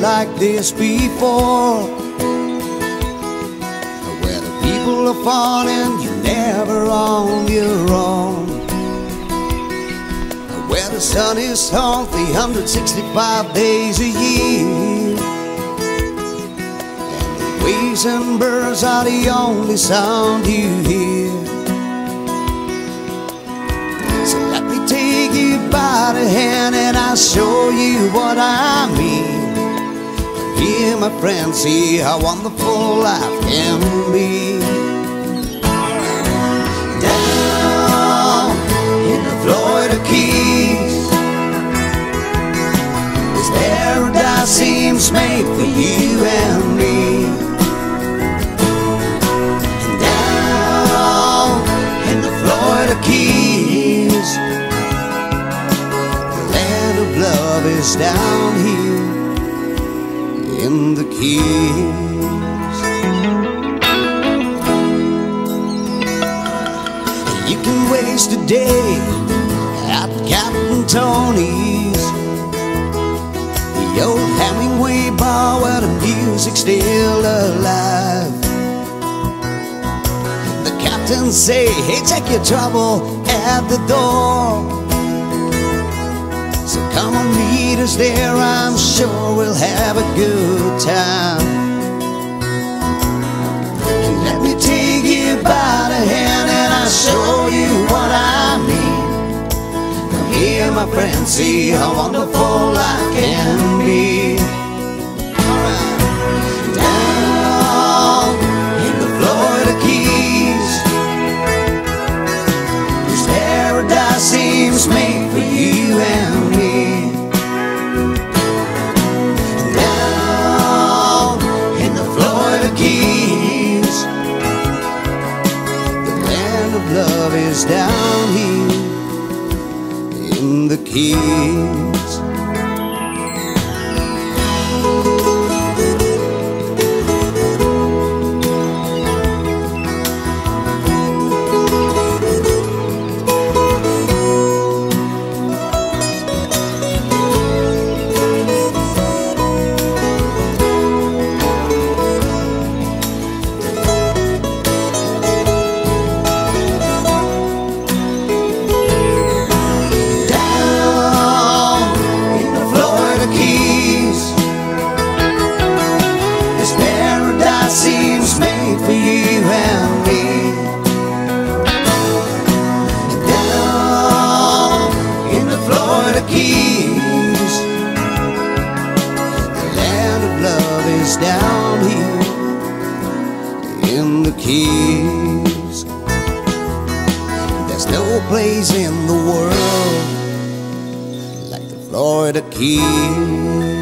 like this before, where the people are fun and you're never on your own, where the sun is hot 365 days a year, and the waves and birds are the only sound you hear. So let me take you by the hand and I'll show you what I mean. Here, my friend, see how wonderful life can be. Down in the Florida Keys, this paradise seems made for you and me. Down in the Florida Keys, the land of love is down here in the Keys. You can waste a day at Captain Tony's, the old Hemingway bar where the music's still alive. The captain say, hey, take your trouble at the door. So come on, meet us there, I'm sure we'll have a good time. And let me take you by the hand and I'll show you what I mean. Come here, my friend, see how wonderful life can be. Down in the Florida Keys, this paradise seems made for you and me. Down in the Florida Keys, the land of love is down here in the Keys. Seems made for you and me. Down in the Florida Keys, the land of love is down here in the Keys. There's no place in the world like the Florida Keys.